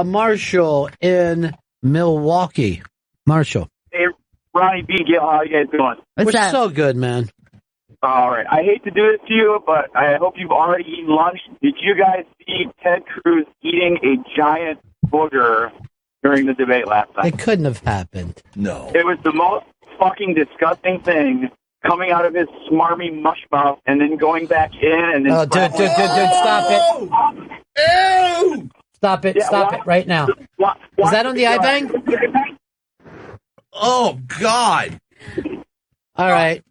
Marshall in Milwaukee. Marshall. Hey, Ronnie B. Gail, how you guys doing? We're so good, man. All right. I hate to do this to you, but I hope you've already eaten lunch. Did you guys see Ted Cruz eating a giant booger during the debate last night? It couldn't have happened. No. It was the most fucking disgusting thing coming out of his smarmy mush mouth and then going back in and then... Oh, dude, stop it. Ew! Stop it, Yeah, stop it right now. Is that on the iBang? Oh, God. All right.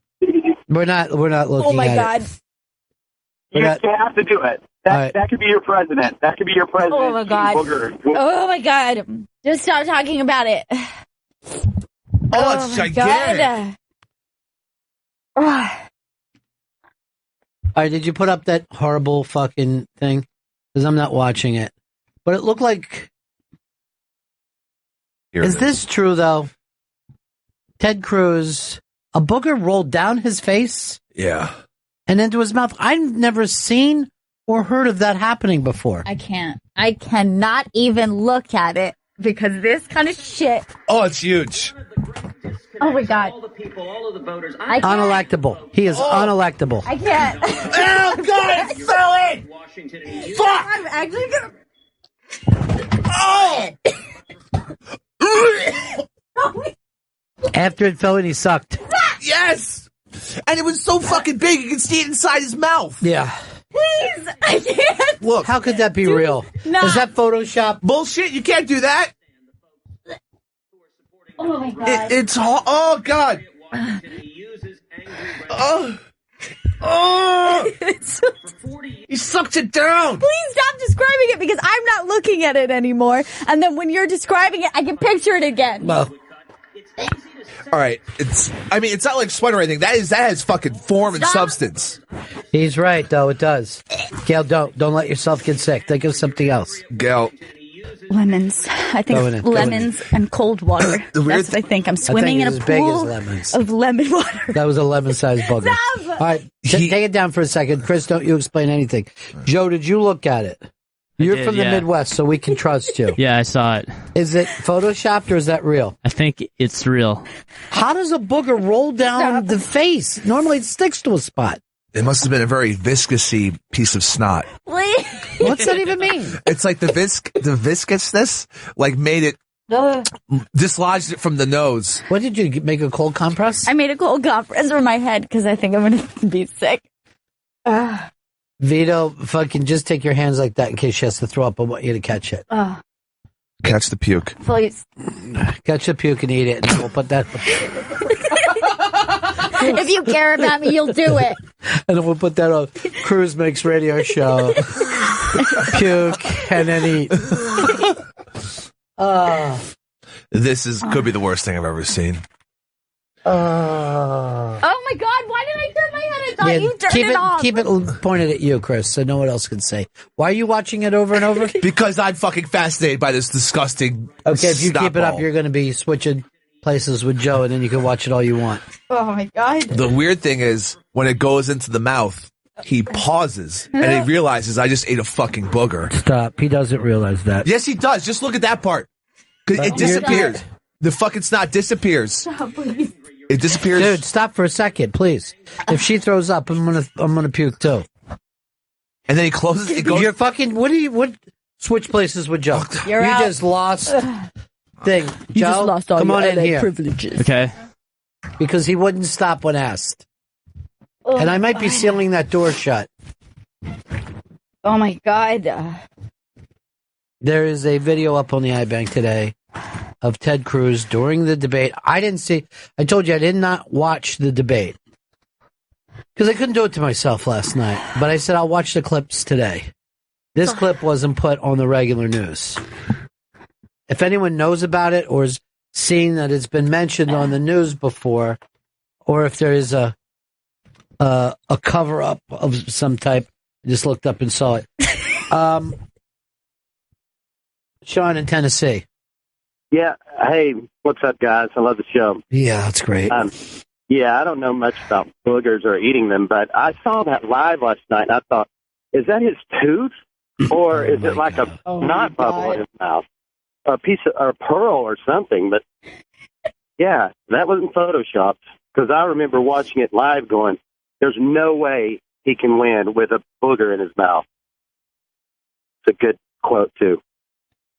We're not looking at it. Oh, my God. You have to do it. That could be your president. That could be your president. Oh, my God. Oh, my God. Just stop talking about it. Oh, it's gigantic. All right, did you put up that horrible fucking thing? Because I'm not watching it. But it looked like... Is this true, though? Ted Cruz, a booger rolled down his face? Yeah. And into his mouth. I've never seen or heard of that happening before. I can't. I cannot even look at it because this kind of shit. Oh, it's huge. Oh, my God. Unelectable. He is unelectable. I can't. Oh, God, it fell in! Fuck! I'm actually going to... Oh! After it fell in, he sucked. Yes! And it was so fucking big, you could see it inside his mouth. Yeah. Please, I can't. Look. How could that be real? Not. Is that Photoshop? Bullshit, you can't do that. Oh, my God. Oh, God. Oh. He sucked it down. Please stop describing it because I'm not looking at it anymore. And then when you're describing it, I can picture it again. Well. All right, it's not like sweat or anything. That has fucking form and substance. He's right, though. It does. Gail, don't let yourself get sick. Think of something else. Gail. Lemons. I think lemons and cold water. That's what I think. I'm swimming in a pool of lemon water. That was a lemon-sized booger. All right, take it down for a second. Chris, don't you explain anything. Joe, did you look at it? You're from the Midwest, so we can trust you. Yeah, I saw it. Is it photoshopped or is that real? I think it's real. How does a booger roll down the face? Normally it sticks to a spot. It must have been a very viscousy piece of snot. What's that even mean? It's like the viscousness, like made it, dislodged it from the nose. What did you make, a cold compress? I made a cold compress for my head because I think I'm going to be sick. Vito, fucking just take your hands like that in case she has to throw up. I want you to catch it. Catch the puke. Please. Catch the puke and eat it, and then we'll put that... If you care about me, you'll do it. And then we'll put that on Cruz Makes Radio Show. Puke and then eat. This could be the worst thing I've ever seen. Oh my God, why did I turn my head? I thought you turned it off. Keep it pointed at you, Chris, so no one else can say. Why are you watching it over and over? Because I'm fucking fascinated by this disgusting Okay, if you keep it up, ball. you're going to be switching places with Joe, and then you can watch it all you want. Oh my God. The weird thing is, when it goes into the mouth, he pauses, and he realizes I just ate a fucking booger. Stop. He doesn't realize that. Yes, he does. Just look at that part. 'Cause it disappears. The fucking snot disappears. Stop, please. It disappears. Dude, stop for a second, please. If she throws up, I'm gonna puke too. And then he closes. It goes. You're fucking. What? Switch places with Joe. You're you out. just lost. Thing. You Joe, just lost all come your on in LA here. privileges. Okay. Because he wouldn't stop when asked. Oh, and I might be sealing that door shut. Oh my God. There is a video up on the iBank today of Ted Cruz during the debate. I told you I did not watch the debate. Because I couldn't do it to myself last night. But I said I'll watch the clips today. This clip wasn't put on the regular news. If anyone knows about it or has seen that it's been mentioned on the news before, or if there is a cover-up of some type, I just looked up and saw it. Sean in Tennessee. Yeah. Hey, what's up, guys? I love the show. Yeah, that's great. Yeah, I don't know much about boogers or eating them, but I saw that live last night, and I thought, is that his tooth? Or is it like a snot bubble in his mouth? A piece of a pearl or something? But yeah, that wasn't photoshopped, because I remember watching it live going, there's no way he can win with a booger in his mouth. It's a good quote, too.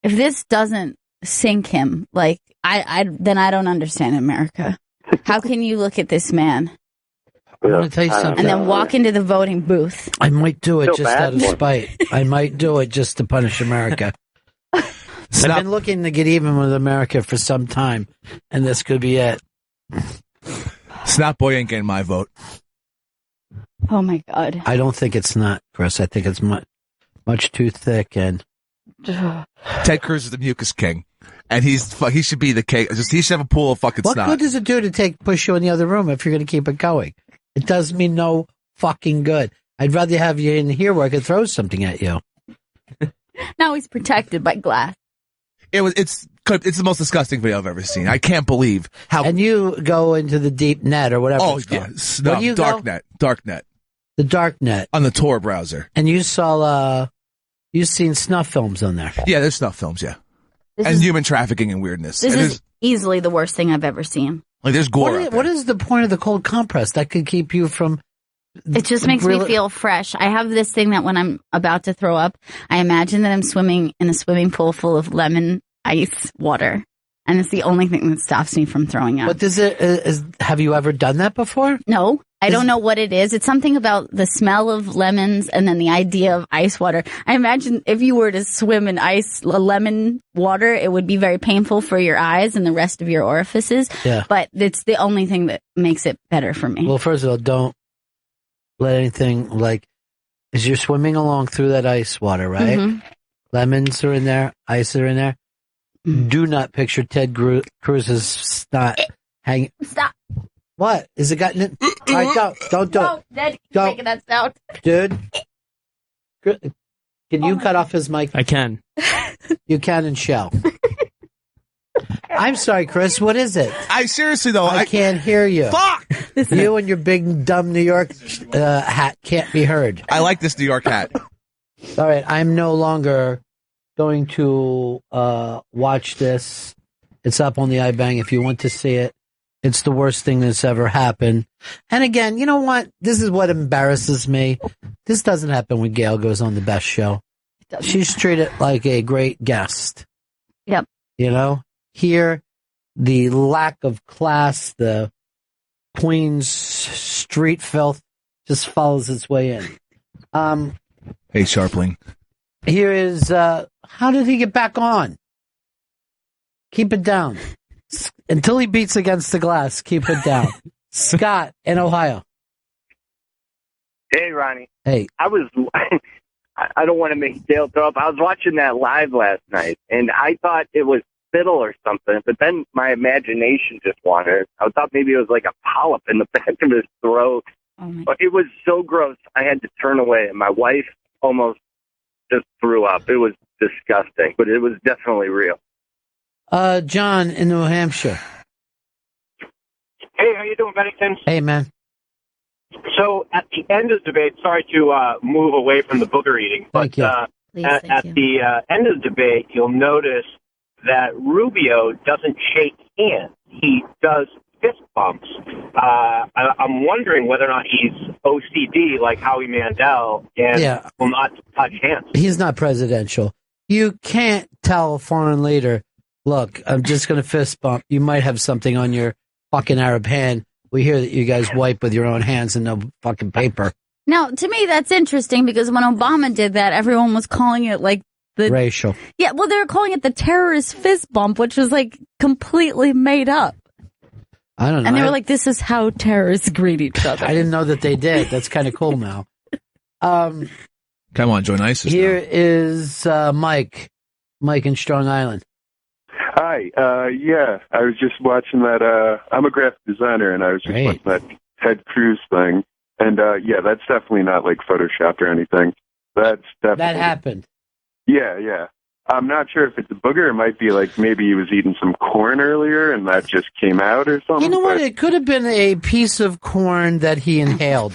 If this doesn't sink him, like, then I don't understand America. How can you look at this man? I want to tell you something. And then walk into the voting booth. I might do it just out of spite. I might do it just to punish America. I've been looking to get even with America for some time, and this could be it. Snot Boy ain't getting my vote. Oh, my God. I don't think it's not, Chris. I think it's much too thick. And Ted Cruz is the mucus king, and he should be the king. He should have a pool of fucking snot. What good does it do to push you in the other room if you're going to keep it going? It does me no fucking good. I'd rather have you in here where I could throw something at you. Now he's protected by glass. It's the most disgusting video I've ever seen. I can't believe how. And you go into the deep net or whatever. Oh it's yeah, called. darknet. The darknet on the Tor browser. And you saw you've seen snuff films on there. Yeah, there's snuff films. Yeah, and human trafficking and weirdness. This is easily the worst thing I've ever seen. Like there's gore. What is the point of the cold compress that could keep you from? It just makes me feel fresh. I have this thing that when I'm about to throw up, I imagine that I'm swimming in a swimming pool full of lemon ice water, and it's the only thing that stops me from throwing up. But have you ever done that before? No, I don't know what it is. It's something about the smell of lemons and then the idea of ice water. I imagine if you were to swim in lemon water, it would be very painful for your eyes and the rest of your orifices. Yeah. But it's the only thing that makes it better for me. Well, first of all, don't let anything as you're swimming along through that ice water, right? Mm-hmm. Lemons are in there, ice are in there. Do not picture Ted Cruz's snot hanging. Stop. What? Is it gotten it? All right, don't. No, Dad, keep making that sound. Dude, can you cut off his mic? I can. You can and shall. I'm sorry, Chris. What is it? I seriously, though. I can't hear you. Fuck! You and your big, dumb New York hat can't be heard. I like this New York hat. All right, I'm no longer going to watch this. It's up on the iBang if you want to see it. It's the worst thing that's ever happened. And again, you know what? This is what embarrasses me. This doesn't happen when Gail goes on the best show. She's treated like a great guest. Yep. You know? Here, the lack of class, the Queen's street filth just follows its way in. Hey, Sharpling. Here is, how did he get back on? Keep it down. Until he beats against the glass, keep it down. Scott in Ohio. Hey, Ronnie. Hey. I don't want to make Dale throw up. I was watching that live last night, and I thought it was fiddle or something, but then my imagination just wandered. I thought maybe it was like a polyp in the back of his throat. But it was so gross, I had to turn away, and my wife almost just threw up. It was disgusting, but it was definitely real. John in New Hampshire. Hey, how you doing, Bennington? Hey, man. So at the end of the debate, sorry to move away from the booger eating, but at the end of the debate, you'll notice that Rubio doesn't shake hands. He does fist bumps. I'm wondering whether or not he's OCD like Howie Mandel and will not touch hands. He's not presidential. You can't tell a foreign leader, look, I'm just going to fist bump. You might have something on your fucking Arab hand. We hear that you guys wipe with your own hands and no fucking paper. Now, to me, that's interesting because when Obama did that, everyone was calling it like the racial. Yeah, well, they were calling it the terrorist fist bump, which was like completely made up. I don't know. And they were like, this is how terrorists greet each other. I didn't know that they did. That's kind of cool now. Come on, join ISIS. Here is Mike. Mike in Strong Island. Hi. Yeah, I was just watching that. I'm a graphic designer, and I was just watching that Ted Cruz thing. And, yeah, that's definitely not, like, Photoshop or anything. That's definitely... That happened. Yeah. I'm not sure if it's a booger. It might be, like, maybe he was eating some corn earlier, and that just came out or something. You know what? It could have been a piece of corn that he inhaled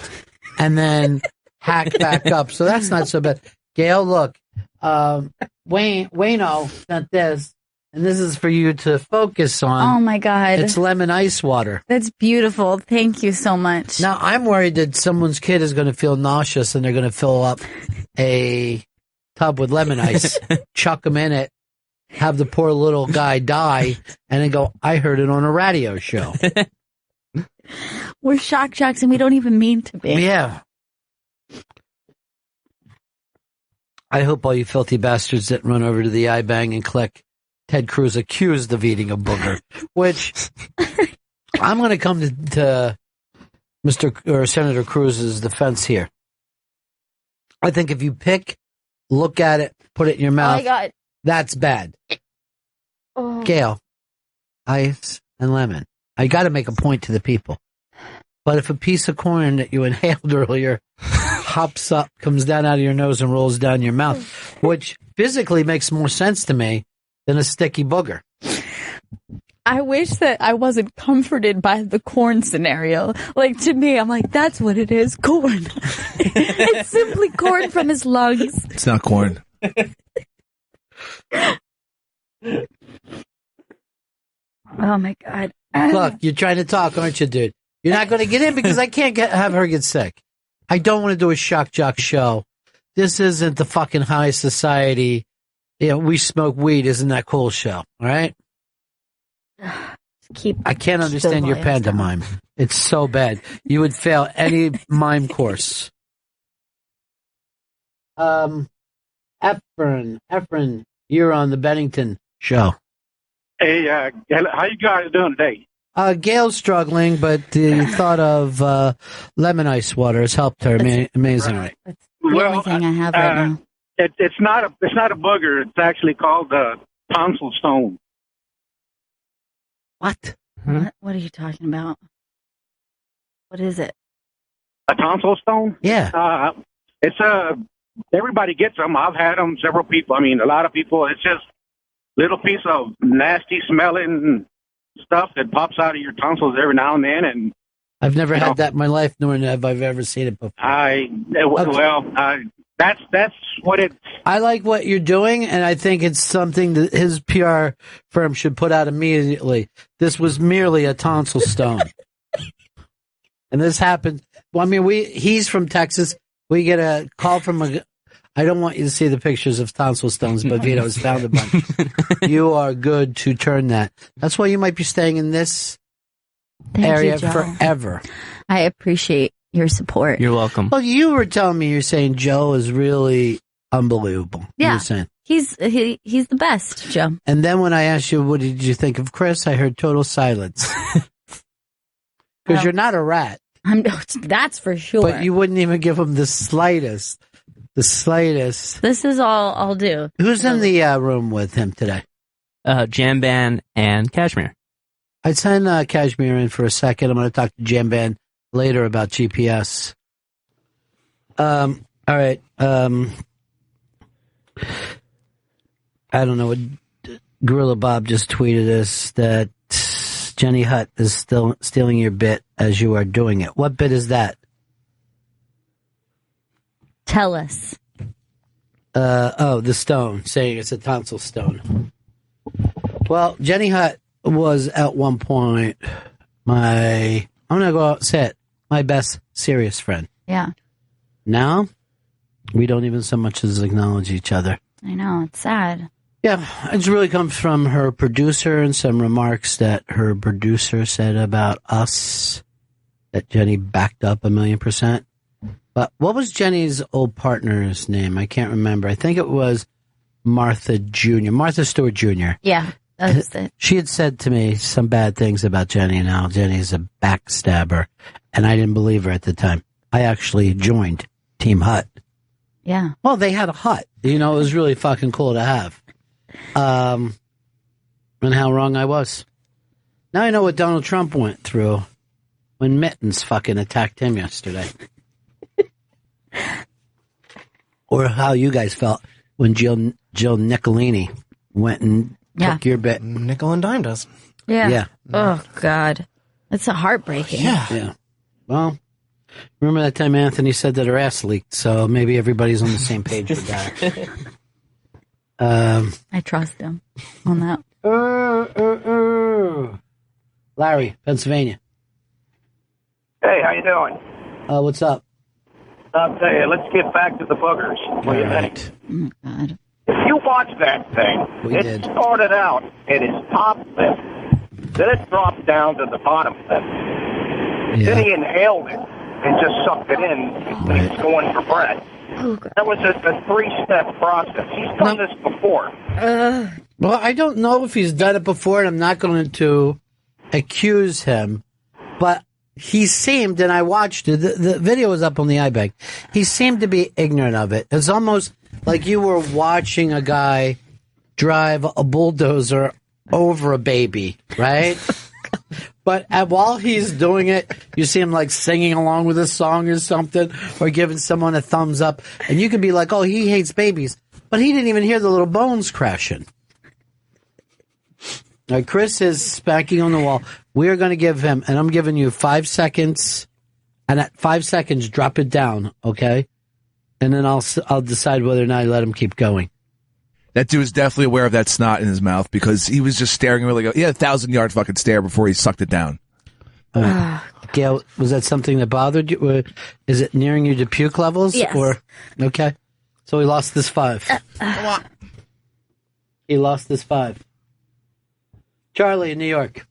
and then hacked back up. So that's not so bad. Gail, look, Wayno sent this, and this is for you to focus on. Oh my God. It's lemon ice water. That's beautiful. Thank you so much. Now, I'm worried that someone's kid is going to feel nauseous and they're going to fill up a tub with lemon ice, chuck them in it, have the poor little guy die, and then go, I heard it on a radio show. We're shock jocks and we don't even mean to be. Yeah. I hope all you filthy bastards didn't run over to the iBang and click Ted Cruz accused of eating a booger, which I'm going to come to Mr. or Senator Cruz's defense here. I think if you look at it, put it in your mouth, Oh my God. that's bad. Oh. Gail, ice and lemon. I got to make a point to the people. But if a piece of corn that you inhaled earlier hops up, comes down out of your nose and rolls down your mouth, which physically makes more sense to me than a sticky booger. I wish that I wasn't comforted by the corn scenario. Like, to me, I'm like, that's what it is, corn. It's simply corn from his lungs. It's not corn. Oh, my God. Look, you're trying to talk, aren't you, dude? You're not going to get in because I can't have her get sick. I don't want to do a shock jock show. This isn't the fucking high society. You know, we smoke weed. Isn't that cool show? All right. I can't understand your pantomime. It's so bad. You would fail any mime course. Efren, you're on the Bennington show. Hey, how you guys doing today? Gail's struggling, but the thought of lemon ice water has helped her amazingly. That's the only thing I have right now. It's not a booger. It's actually called tonsil stone. What? What are you talking about? What is it? A tonsil stone? Yeah. It's everybody gets them. I've had them. Several people. I mean, a lot of people. It's just little piece of nasty smelling stuff that pops out of your tonsils every now and then. And I've never had that in my life, nor have I ever seen it before. That's what it. I like what you're doing, and I think it's something that his PR firm should put out immediately. This was merely a tonsil stone, and this happened. Well, I mean, he's from Texas. We get a call from I don't want you to see the pictures of tonsil stones, but Vito's found a bunch. You are good to turn that. That's why you might be staying in this area forever. I appreciate your support. You're welcome. Well, you were telling me you're saying Joe is really unbelievable. Yeah. You're saying. He's the best, Joe. And then when I asked you, what did you think of Chris? I heard total silence. Because you're not a rat. That's for sure. But you wouldn't even give him the slightest. The slightest. This is all I'll do. Who's in the room with him today? Jamban and Kashmir. I'd send Kashmir in for a second. I'm going to talk to Jamban later about GPS. All right. I don't know what Gorilla Bob just tweeted us that Jenny Hutt is still stealing your bit as you are doing it. What bit is that? Tell us. The stone, saying it's a tonsil stone. Well, Jenny Hutt was at one point I'm going to go out and say it, my best serious friend. Yeah. Now, we don't even so much as acknowledge each other. I know, it's sad. Yeah, it really comes from her producer and some remarks that her producer said about us that Jenny backed up 1,000,000%. But what was Jenny's old partner's name? I can't remember. I think it was Martha Stewart Jr. Yeah, that's it. She had said to me some bad things about Jenny, and now Jenny's a backstabber. And I didn't believe her at the time. I actually joined Team Hutt. Yeah. Well, they had a hut. You know, it was really fucking cool to have. And how wrong I was. Now I know what Donald Trump went through when Mittens fucking attacked him yesterday. Or how you guys felt when Jill Nicolini went and took your bit. Nickel and dimed us. Yeah. Yeah. Oh, God. That's a heartbreaking. Yeah. Well, remember that time Anthony said that her ass leaked, so maybe everybody's on the same page with that. I trust him on that. Larry, Pennsylvania. Hey, how you doing? What's up? I'll tell you, let's get back to the boogers. What do you think? Oh, God. If you watch that thing, it started out at his top lip. Then it dropped down to the bottom lip. Yeah. Then he inhaled it and just sucked it in when he's going for breath. That was a three-step process. He's done this before. Well, I don't know if he's done it before, and I'm not going to accuse him, but he seemed, and I watched it, the video was up on the iBank, he seemed to be ignorant of it. It's almost like you were watching a guy drive a bulldozer over a baby, right? But while he's doing it, you see him like singing along with a song or something, or giving someone a thumbs up, and you can be like, oh, he hates babies. But he didn't even hear the little bones crashing. All right, Chris is smacking on the wall. We are going to give him, and I'm giving you 5 seconds, and at 5 seconds, drop it down, okay? And then I'll decide whether or not I let him keep going. That dude was definitely aware of that snot in his mouth because he was just staring really. He had a 1,000-yard fucking stare before he sucked it down. Gail, was that something that bothered you? Is it nearing you to puke levels? Yes. Or okay, so he lost this 5. He lost this 5. Charlie in New York.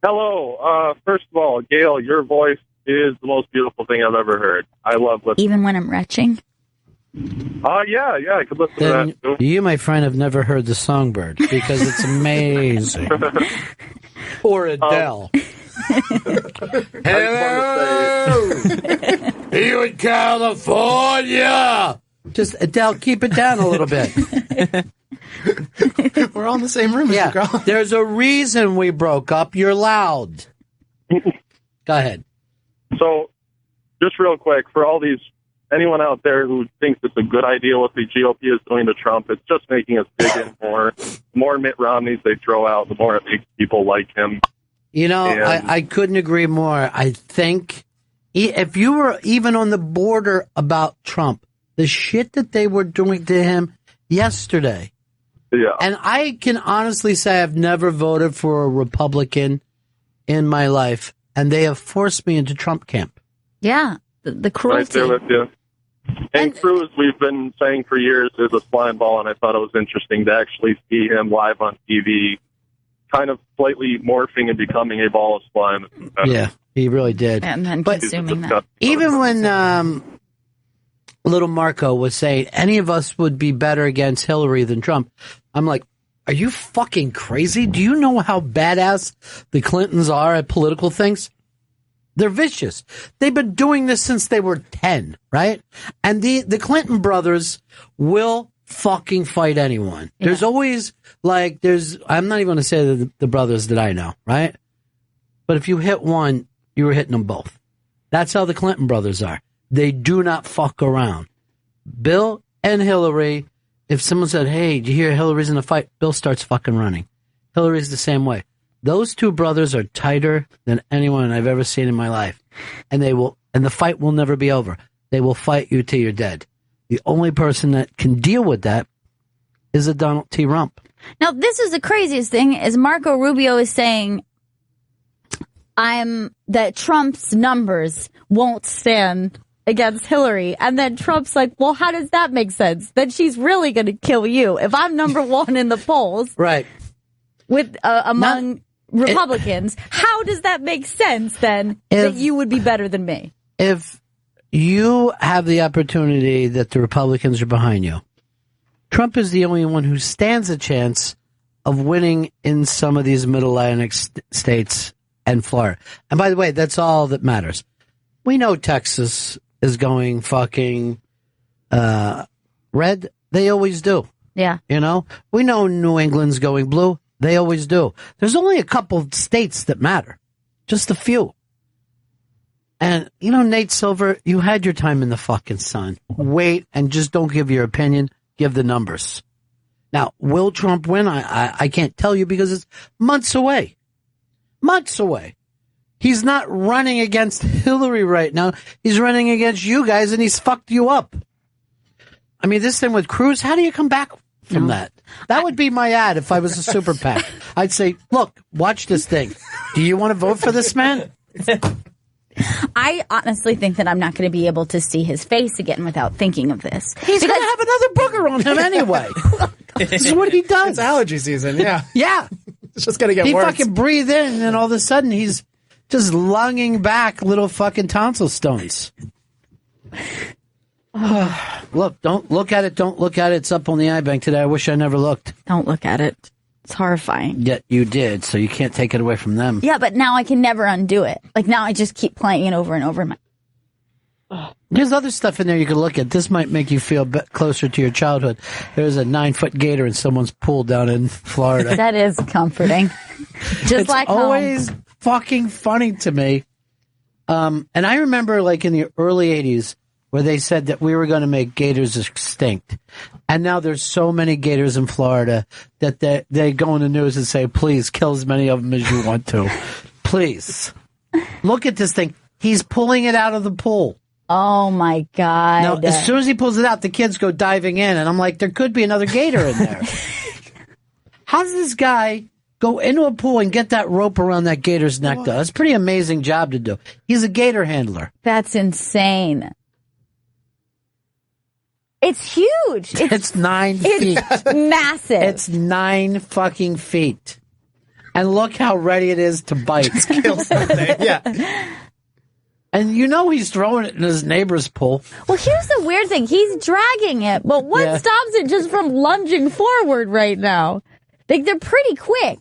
Hello. First of all, Gail, your voice is the most beautiful thing I've ever heard. I love listening. Even when I'm retching? Yeah, I could listen to that too. You, my friend, have never heard the Songbird because it's amazing. Or Adele. Hello! You in California! Just, Adele, keep it down a little bit. We're all in the same room, Mr. Girl. There's a reason we broke up. You're loud. Go ahead. So, just real quick, for anyone out there who thinks it's a good idea what the GOP is doing to Trump, it's just making us dig in more. The more Mitt Romneys they throw out, the more it makes people like him. You know, I couldn't agree more. I think if you were even on the border about Trump, the shit that they were doing to him yesterday. Yeah. And I can honestly say I've never voted for a Republican in my life, and they have forced me into Trump camp. Yeah, the cruelty. Right there with you. And Cruz, we've been saying for years, is a slime ball, and I thought it was interesting to actually see him live on TV, kind of slightly morphing and becoming a ball of slime. Yeah, he really did. And then consuming that. Even when little Marco was saying any of us would be better against Hillary than Trump, I'm like, are you fucking crazy? Do you know how badass the Clintons are at political things? They're vicious. They've been doing this since they were 10, right? And the Clinton brothers will fucking fight anyone. Yeah. There's always, I'm not even going to say the brothers that I know, right? But if you hit one, you were hitting them both. That's how the Clinton brothers are. They do not fuck around. Bill and Hillary, if someone said, hey, do you hear Hillary's in a fight? Bill starts fucking running. Hillary's the same way. Those two brothers are tighter than anyone I've ever seen in my life. And the fight will never be over. They will fight you till you're dead. The only person that can deal with that is a Donald T. Rump. Now, this is the craziest thing, is Marco Rubio is saying that Trump's numbers won't stand against Hillary. And then Trump's like, well, how does that make sense? Then she's really going to kill you. If I'm number one in the polls. Right. With among Republicans, how does that make sense then that you would be better than me? If you have the opportunity that the Republicans are behind you, Trump is the only one who stands a chance of winning in some of these Mid-Atlantic states and Florida. And by the way, that's all that matters. We know Texas is going fucking red. They always do. Yeah. You know? We know New England's going blue. They always do. There's only a couple of states that matter. Just a few. And, you know, Nate Silver, you had your time in the fucking sun. Wait and just don't give your opinion. Give the numbers. Now, will Trump win? I can't tell you because it's months away. Months away. He's not running against Hillary right now. He's running against you guys, and he's fucked you up. I mean, this thing with Cruz, how do you come back from that. That would be my ad if I was a super PAC. I'd say, look, watch this thing. Do you want to vote for this man? I honestly think that I'm not going to be able to see his face again without thinking of this. He's going to have another booger on him anyway. This is what he does. It's allergy season, yeah. Yeah. It's just going to get worse. He fucking breathe in, and all of a sudden he's just lunging back little fucking tonsil stones. Look, don't look at it. Don't look at it. It's up on the iBank today. I wish I never looked. Don't look at it. It's horrifying. Yet you did, so you can't take it away from them. Yeah, but now I can never undo it. Like, now I just keep playing it over and over. There's other stuff in there you can look at. This might make you feel closer to your childhood. There's a 9-foot gator in someone's pool down in Florida. That is comforting. Just it's like always home. Fucking funny to me. And I remember, like, in the early 80s, where they said that we were going to make gators extinct. And now there's so many gators in Florida that they go in the news and say, please, kill as many of them as you want to. Please. Look at this thing. He's pulling it out of the pool. Oh, my God. Now, as soon as he pulls it out, the kids go diving in. And I'm like, there could be another gator in there. How does this guy go into a pool and get that rope around that gator's neck, though? That's a pretty amazing job to do. He's a gator handler. That's insane. It's huge. It's 9 feet. It's massive. It's 9 fucking feet. And look how ready it is to bite. Kill something. Yeah. And you know he's throwing it in his neighbor's pool. Well, here's the weird thing. He's dragging it, but what stops it just from lunging forward right now? Like, they're pretty quick.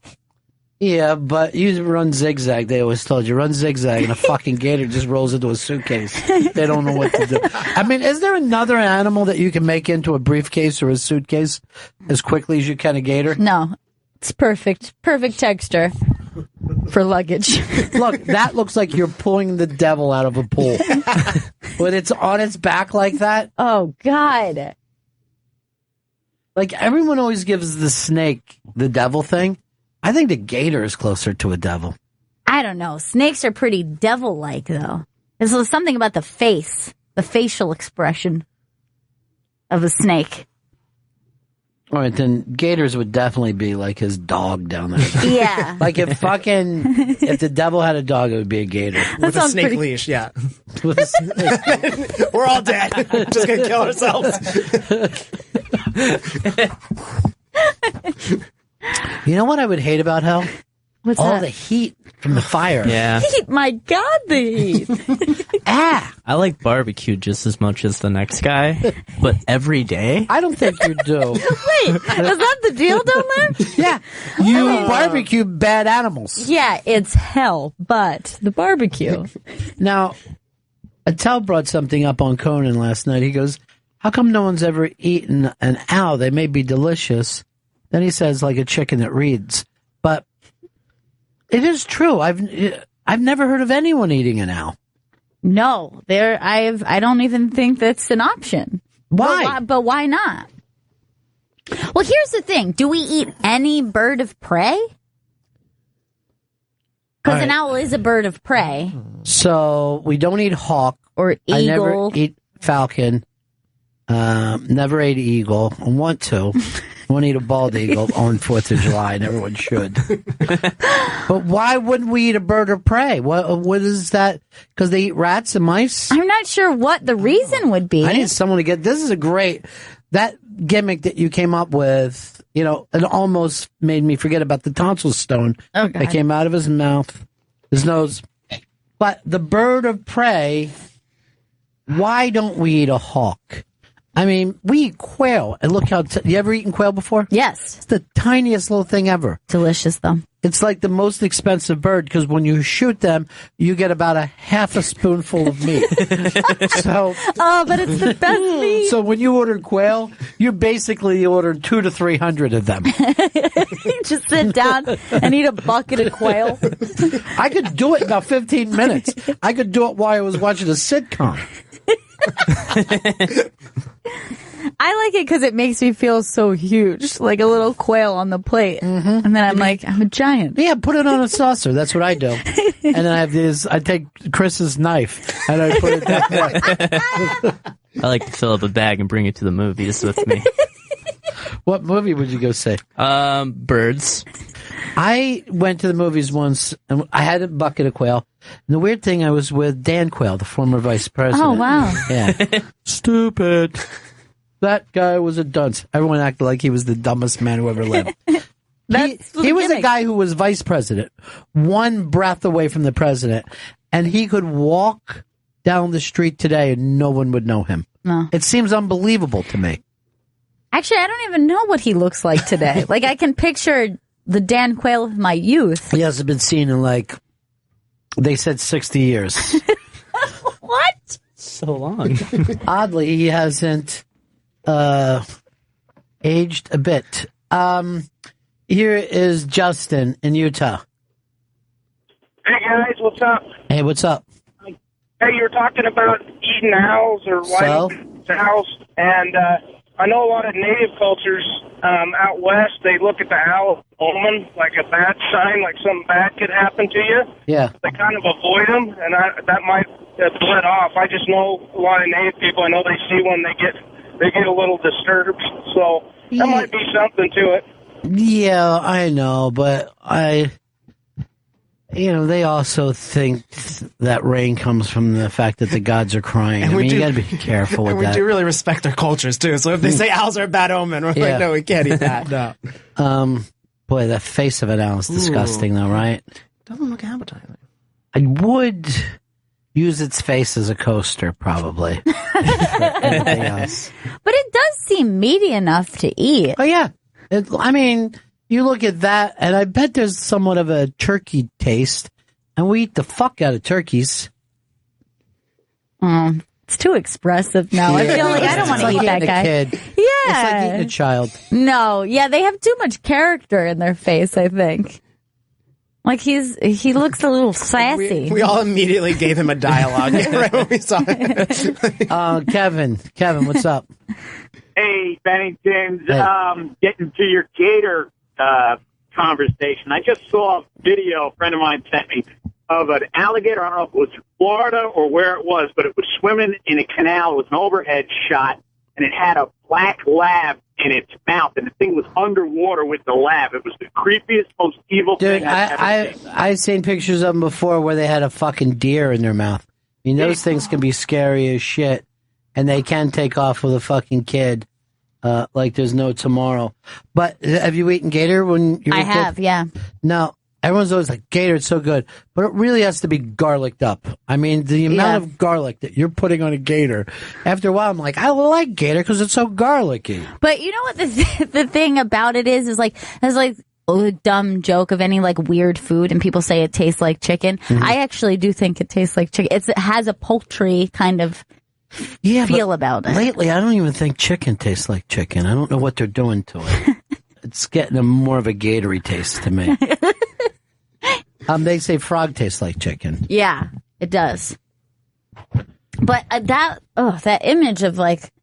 Yeah, but you run zigzag. They always told you, run zigzag, and a fucking gator just rolls into a suitcase. They don't know what to do. I mean, is there another animal that you can make into a briefcase or a suitcase as quickly as you can a gator? No. It's perfect. Perfect texture for luggage. Look, that looks like you're pulling the devil out of a pool. When it's on its back like that. Oh, God. Like, everyone always gives the snake the devil thing. I think the gator is closer to a devil. I don't know. Snakes are pretty devil-like, though. There's something about the face, the facial expression of a snake. All right, then gators would definitely be like his dog down there. Yeah. Like if the devil had a dog, it would be a gator. With a snake leash, yeah. With a snake. We're all dead. Just going to kill ourselves. You know what I would hate about hell? What's all that? The heat from the fire. Yeah. Heat, my God, the heat. I like barbecue just as much as the next guy, but every day? I don't think you do. Wait, is that the deal down there? Yeah. You barbecue bad animals. Yeah, it's hell, but the barbecue. Now, Attell brought something up on Conan last night. He goes, how come no one's ever eaten an owl? They may be delicious. Then he says, like a chicken that reads. But it is true. I've never heard of anyone eating an owl. No, I don't even think that's an option. Why? But why not? Well, here's the thing. Do we eat any bird of prey? Because an owl is a bird of prey. So we don't eat hawk. Or eagle. I never eat falcon. Never ate eagle. I want to. I want to eat a bald eagle on 4th of July, and everyone should. But why wouldn't we eat a bird of prey? What is that? Because they eat rats and mice? I'm not sure what the reason would be. I need someone to get... This is that gimmick that you came up with, it almost made me forget about the tonsil stone that came out of his mouth, his nose. But the bird of prey, why don't we eat a hawk? I mean, we eat quail, and look how... you ever eaten quail before? Yes. It's the tiniest little thing ever. Delicious, though. It's like the most expensive bird, because when you shoot them, you get about a half a spoonful of meat. But it's the best meat. So when you ordered quail, you basically ordered 200 to 300 of them. Just sit down and eat a bucket of quail. I could do it in about 15 minutes. I could do it while I was watching a sitcom. I like it because it makes me feel so huge, like a little quail on the plate. Mm-hmm. And then I'm like, I'm a giant. Yeah, put it on a saucer. That's what I do. And then I take Chris's knife and I put it that way. I like to fill up a bag and bring it to the movies with me. What movie would you go see? Birds. I went to the movies once, and I had a bucket of quail. And the weird thing, I was with Dan Quayle, the former vice president. Oh, wow. Yeah. Stupid. That guy was a dunce. Everyone acted like he was the dumbest man who ever lived. He was a guy who was vice president, one breath away from the president, and he could walk down the street today and no one would know him. No. It seems unbelievable to me. Actually, I don't even know what he looks like today. Like, I can picture the Dan Quayle of my youth. He hasn't been seen in, like, they said 60 years. What? So long. Oddly, he hasn't aged a bit. Here is Justin in Utah. Hey, guys, what's up? Hey, what's up? Hey, you're talking about eating owls or whiting owls, and I know a lot of native cultures out west, they look at the owl omen like a bad sign, like something bad could happen to you. Yeah. They kind of avoid them, and that might bled off. I just know a lot of native people. I know they see one, they get a little disturbed, so that might be something to it. Yeah, I know, but they also think that rain comes from the fact that the gods are crying. And you got to be careful with and that. we do really respect their cultures, too. So if they say owls are a bad omen, we're like, no, we can't eat that. No. Boy, the face of an owl is disgusting, though, right? Doesn't look appetizing. I would use its face as a coaster, probably. Anything else. But it does seem meaty enough to eat. Oh, yeah. You look at that, and I bet there's somewhat of a turkey taste, and we eat the fuck out of turkeys. It's too expressive now. I feel like I don't want to eat that guy. Kid. Yeah. It's like eating a child. No, yeah, they have too much character in their face, I think. Like he looks a little sassy. We all immediately gave him a dialogue right when we saw it. Kevin, what's up? Hey, Bennington, getting to your Gator conversation. I just saw a video a friend of mine sent me of an alligator. I don't know if it was in Florida or where it was, but it was swimming in a canal. It was an overhead shot, and it had a black lab in its mouth, and the thing was underwater with the lab. It was the creepiest, most evil thing I've ever seen. I've seen pictures of them before where they had a fucking deer in their mouth. I mean, those things can be scary as shit, and they can take off with a fucking kid. Like there's no tomorrow. But have you eaten gator when you were a kid? I have, yeah. No, everyone's always like, gator, it's so good. But it really has to be garlicked up. I mean, the amount of garlic that you're putting on a gator, after a while, I'm like, I like gator because it's so garlicky. But you know what the thing about it is like, it's like a dumb joke of any like weird food, and people say it tastes like chicken. Mm-hmm. I actually do think it tastes like chicken. It has a poultry kind of feel about it. Lately, I don't even think chicken tastes like chicken. I don't know what they're doing to it. It's getting more of a gatory taste to me. They say frog tastes like chicken. Yeah, it does. But that image of like,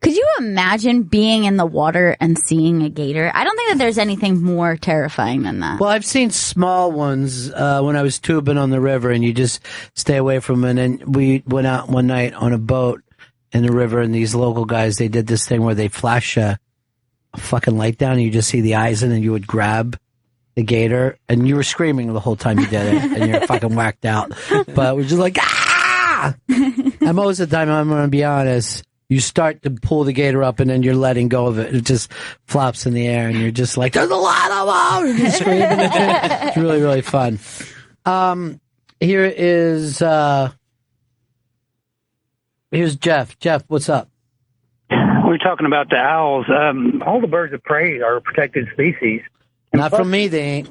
could you imagine being in the water and seeing a gator? I don't think that there's anything more terrifying than that. Well, I've seen small ones when I was tubing on the river, and you just stay away from them. And we went out one night on a boat in the river, and these local guys, they did this thing where they flash a fucking light down, and you just see the eyes, and then you would grab the gator, and you were screaming the whole time you did it, and you're fucking whacked out. But we're just like, ah! And most of the time, I'm going to be honest, you start to pull the gator up, and then you're letting go of it. It just flops in the air, and you're just like, there's a lot of them! You're just screaming and shit. It's really, really fun. Here's Jeff. Jeff, what's up? We're talking about the owls. All the birds of prey are protected species. Not from me, they ain't.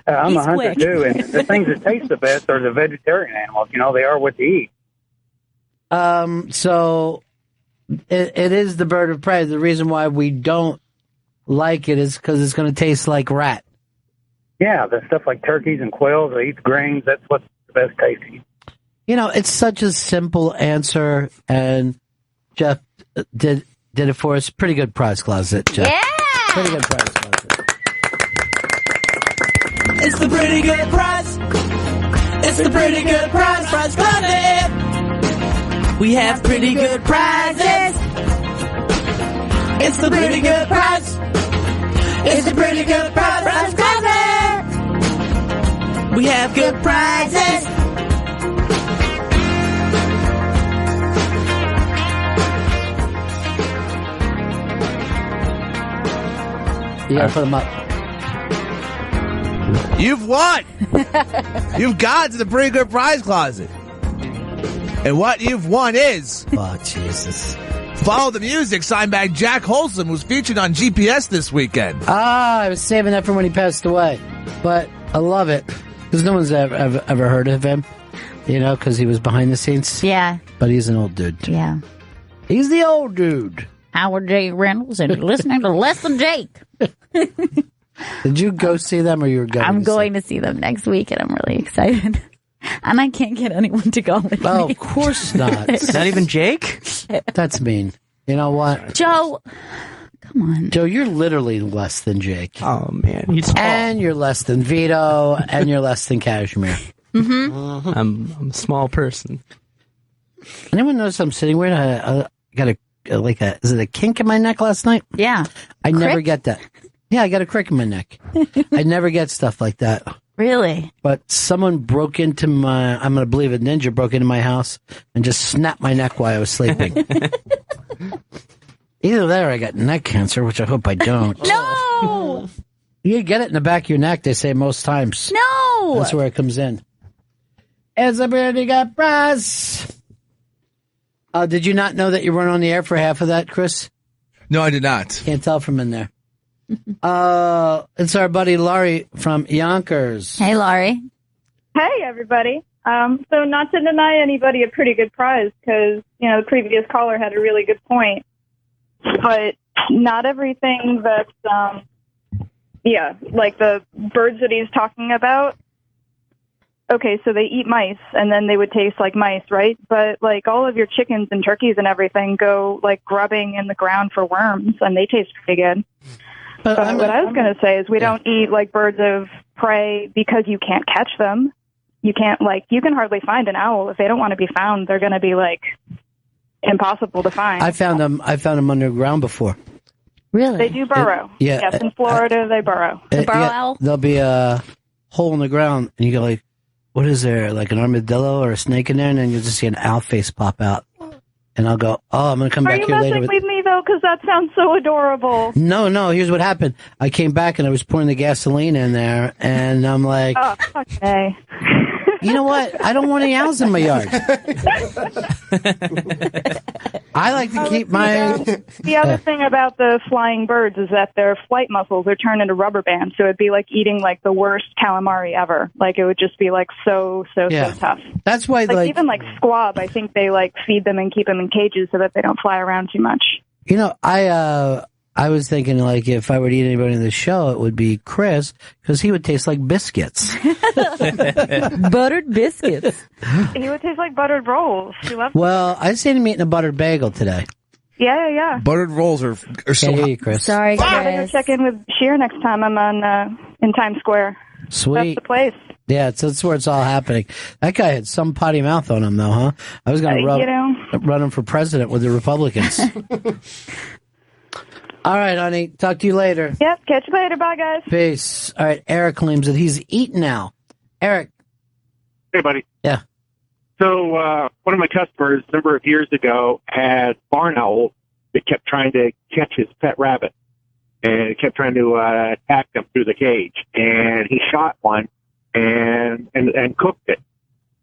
I'm a hunter, too, and the things that taste the best are the vegetarian animals. You know, they are what they eat. So it is the bird of prey. The reason why we don't like it is because it's going to taste like rat. Yeah, the stuff like turkeys and quails, they eat grains. That's what's the best tasting. You know, it's such a simple answer, and Jeff did it for us. Pretty good prize closet, Jeff. Yeah! Pretty good prize closet. It's the pretty good prize. It's the pretty good prize closet. We have pretty good prizes. It's the pretty good price. It's the pretty good price closet. We have good prizes. Yeah, put them up. You've won. You've gone to the pretty good prize closet. And what you've won is... Oh, Jesus. Follow the Music, signed by Jack Holsom, who's featured on GPS this weekend. I was saving that for when he passed away. But I love it. Because no one's ever heard of him. You know, because he was behind the scenes. Yeah. But he's an old dude. Yeah. He's the old dude. Howard J. Reynolds, and you're listening to Less Than Jake. Did you go see them, or you were going? I'm going to see them next week, and I'm really excited. And I can't get anyone to go with me. Oh, of course not. Not even Jake? That's mean. You know what? Joe, come on. Joe, you're literally less than Jake. Oh, man. He's tall. And you're less than Vito, and you're less than Cashmere. Mm-hmm. I'm a small person. Anyone notice I'm sitting weird? I got is it a kink in my neck last night? Yeah. I never get that. Yeah, I got a crick in my neck. I never get stuff like that. Really? But someone broke into I'm going to believe a ninja broke into my house and just snapped my neck while I was sleeping. Either that or I got neck cancer, which I hope I don't. No! You get it in the back of your neck, they say most times. No! That's where it comes in. It's a pretty good price. Did you not know that you weren't on the air for half of that, Chris? No, I did not. Can't tell from in there. It's our buddy Laurie from Yonkers. Hey, Laurie. Hey, everybody. So not to deny anybody a pretty good prize, because, you know, the previous caller had a really good point. But not everything that's, like the birds that he's talking about. Okay, so they eat mice, and then they would taste like mice, right? But, like, all of your chickens and turkeys and everything go, like, grubbing in the ground for worms, and they taste pretty good. But what I was going to say is we don't eat, like, birds of prey because you can't catch them. You can't, like, you can hardly find an owl. If they don't want to be found, they're going to be, like, impossible to find. I found them underground before. Really? They do burrow. Yes, in Florida, they burrow. The burrow owl? There'll be a hole in the ground, and you go, like, what is there, like an armadillo or a snake in there? And then you'll just see an owl face pop out. And I'll go, I'm going to come back here later. Are you messing with me, though? Because that sounds so adorable. No, here's what happened. I came back and I was pouring the gasoline in there, and I'm like... Oh, okay. You know what? I don't want any owls in my yard. I like to keep my... The other thing about the flying birds is that their flight muscles are turned into rubber bands, so it'd be like eating like the worst calamari ever. Like it would just be like so tough. That's why like even like squab, I think they like feed them and keep them in cages so that they don't fly around too much. You know, I was thinking, like, if I were to eat anybody in the show, it would be Chris, because he would taste like biscuits. Buttered biscuits. He would taste like buttered rolls. He loves Well, I seen him eating a buttered bagel today. Yeah. Buttered rolls are so Can't hear you, Chris. Sorry, I gotta go Chris. check in with Sheer next time I'm on in Times Square. Sweet. That's the place. Yeah, that's where it's all happening. That guy had some potty mouth on him, though, huh? I was going to run him for president with the Republicans. All right, honey. Talk to you later. Yep. Catch you later. Bye, guys. Peace. All right. Eric claims that he's eaten now. Eric. Hey, buddy. Yeah. So one of my customers a number of years ago had barn owls that kept trying to catch his pet rabbit and kept trying to attack them through the cage. And he shot one and cooked it.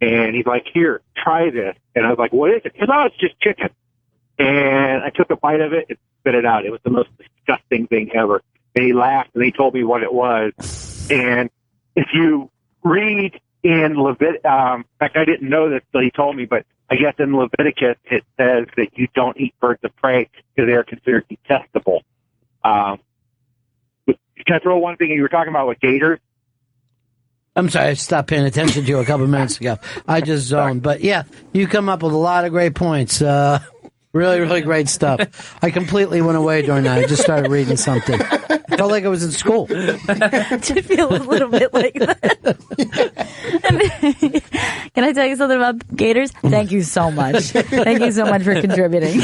And he's like, here, try this. And I was like, what is it? He goes, oh, it's just chicken. And I took a bite of it and spit it out. It was the most disgusting thing ever. And he laughed and he told me what it was. And if you read in Leviticus, in fact, I didn't know this till he told me, but I guess in Leviticus it says that you don't eat birds of prey because they are considered detestable. Can I throw one thing you were talking about with gators? I'm sorry, I stopped paying attention to you a couple minutes ago. I just zoned. But yeah, you come up with a lot of great points. Really, really great stuff. I completely went away during that. I just started reading something. felt like I was in school. Did feel a little bit like that. Can I tell you something about gators? Thank you so much. Thank you so much for contributing.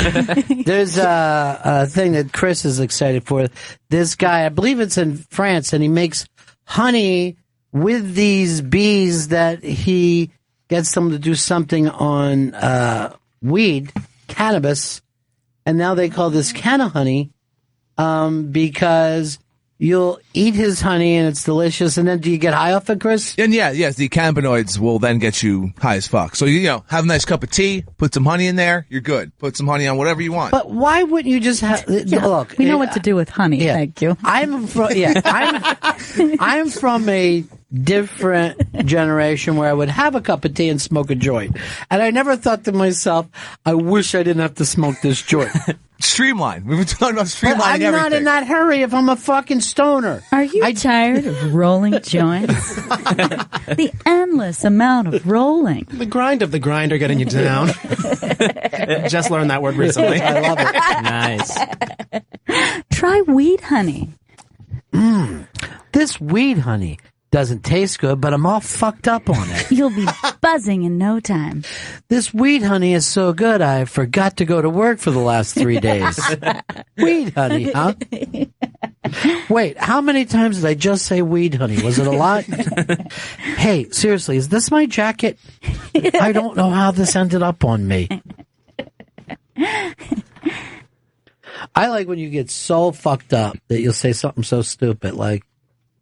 There's a thing that Chris is excited for. This guy, I believe it's in France, and he makes honey with these bees that he gets them to do something on weed, cannabis, and now they call this canna honey because you'll eat his honey and it's delicious, and then do you get high off it, Chris? And yes, the cannabinoids will then get you high as fuck. So, have a nice cup of tea, put some honey in there, you're good. Put some honey on whatever you want. But why wouldn't you just have... Look, we know what to do with honey. Yeah. Thank you. I'm from a different generation where I would have a cup of tea and smoke a joint. And I never thought to myself, I wish I didn't have to smoke this joint. Streamline. We've been talking about streamlining I'm everything. not in that hurry if I'm a fucking stoner. Are you tired of rolling joints? The endless amount of rolling. The grind of the grinder getting you down. Just learned that word recently. I love it. Nice. Try weed honey. This weed honey doesn't taste good, but I'm all fucked up on it. You'll be buzzing in no time. This weed honey is so good, I forgot to go to work for the last 3 days. Weed honey, huh? Wait, how many times did I just say weed honey? Was it a lot? Hey, seriously, is this my jacket? I don't know how this ended up on me. I like when you get so fucked up that you'll say something so stupid like,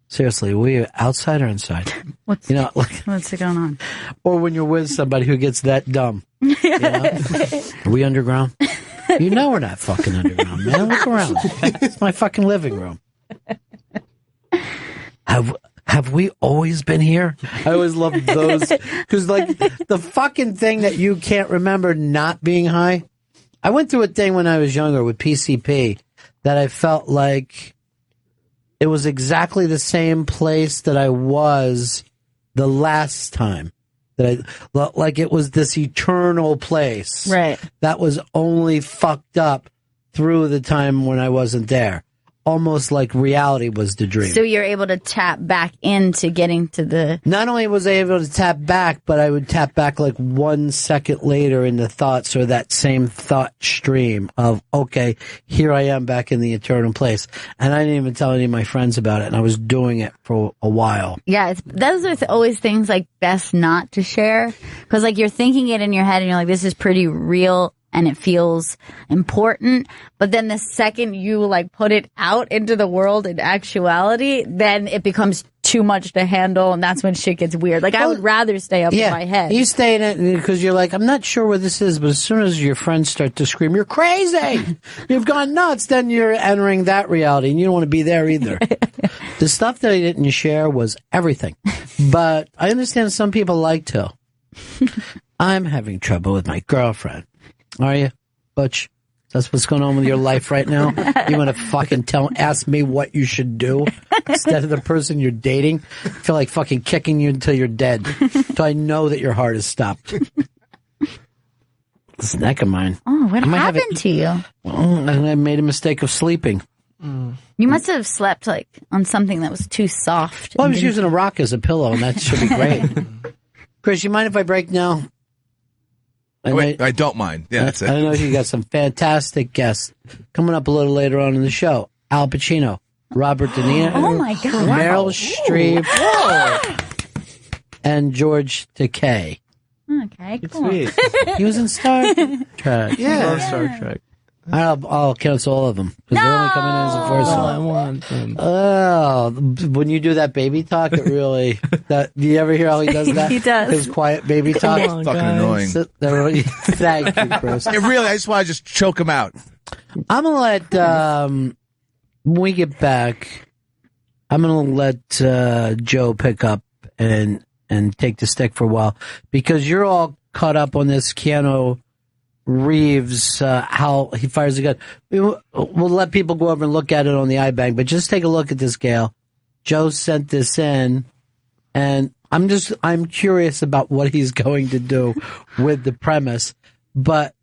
seriously, are we outside or inside? What's going on? Or when you're with somebody who gets that dumb. You know? Are we underground? You know we're not fucking underground, man. Look around. It's my fucking living room. Have we always been here? I always love those. Because, like, the fucking thing that you can't remember not being high. I went through a thing when I was younger with PCP that I felt like it was exactly the same place that I was the last time. Like it was this eternal place. Right. That was only fucked up through the time when I wasn't there. Almost like reality was the dream. So you're able to tap back into getting to the... Not only was I able to tap back, but I would tap back like 1 second later in the thoughts or that same thought stream of, okay, here I am back in the eternal place. And I didn't even tell any of my friends about it, and I was doing it for a while. Yeah, those are always things like best not to share. Because like you're thinking it in your head and you're like, this is pretty real. And it feels important. But then the second you like put it out into the world in actuality, then it becomes too much to handle. And that's when shit gets weird. Like I would rather stay up in my head. You stay in it because you're like, I'm not sure where this is. But as soon as your friends start to scream, you're crazy. You've gone nuts. Then you're entering that reality and you don't want to be there either. The stuff that I didn't share was everything. But I understand some people like to. I'm having trouble with my girlfriend. Are you, Butch? That's what's going on with your life right now? You want to fucking ask me what you should do instead of the person you're dating? I feel like fucking kicking you until you're dead. So I know that your heart has stopped. This neck of mine. Oh, what happened to you? I made a mistake of sleeping. You must have slept like on something that was too soft. Well, I was using a rock as a pillow, and that should be great. Chris, you mind if I break now? I don't mind. Yeah, that's it. I know you got some fantastic guests coming up a little later on in the show. Al Pacino, Robert De Niro, oh my God, Meryl Streep, and George Takei. Okay, cool. He was in Star Trek. Yeah, I love Star Trek. I'll cancel all of them because they're only coming in as a first one. I want them. Oh, when you do that baby talk, it really. Do you ever hear how he does that? He does. His quiet baby talk. It's fucking annoying. Thank you, Chris. I just want to just choke him out. I'm gonna let when we get back, I'm gonna let Joe pick up and take the stick for a while because you're all caught up on this Keanu Reeves, how he fires a gun. We'll let people go over and look at it on the iBank, but just take a look at this, Gail. Joe sent this in, and I'm curious about what he's going to do with the premise, but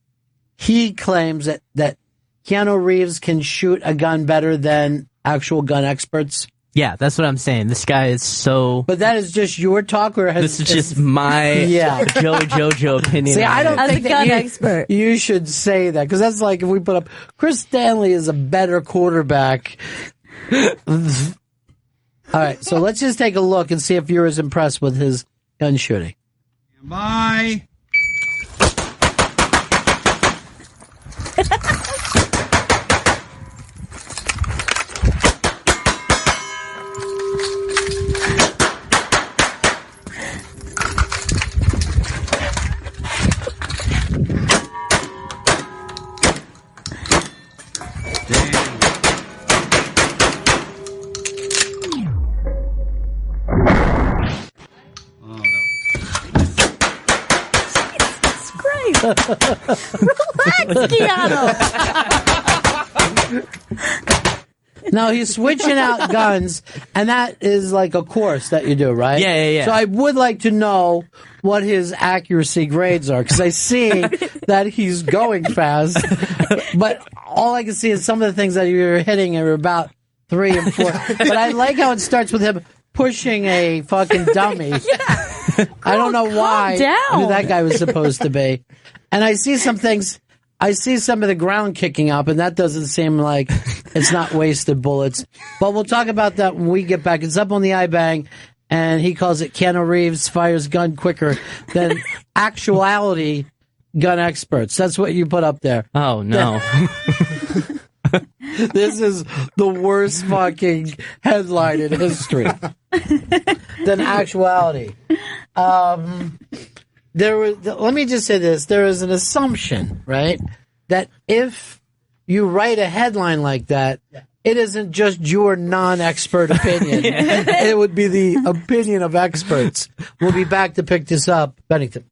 he claims that Keanu Reeves can shoot a gun better than actual gun experts? Yeah, that's what I'm saying. This guy is so... But that is just your talk, or this is just my Joey Jojo opinion. See, I don't think that expert. You should say that, because that's like if we put up Chris Stanley is a better quarterback. All right, so let's just take a look and see if you're as impressed with his gun shooting. Bye. Relax, Keanu. Now, he's switching out guns, and that is like a course that you do, right? Yeah. So I would like to know what his accuracy grades are, because I see that he's going fast, but all I can see is some of the things that you're hitting are about 3 and 4. But I like how it starts with him pushing a fucking dummy. I don't know why who that guy was supposed to be. And I see some things. I see some of the ground kicking up, and that doesn't seem like it's not wasted bullets. But we'll talk about that when we get back. It's up on the iBang, and he calls it Keanu Reeves fires gun quicker than actuality gun experts. That's what you put up there. Oh, no. This is the worst fucking headline in history than actuality. Let me just say this. There is an assumption, right, that if you write a headline like that, it isn't just your non-expert opinion. It would be the opinion of experts. We'll be back to pick this up. Bennington.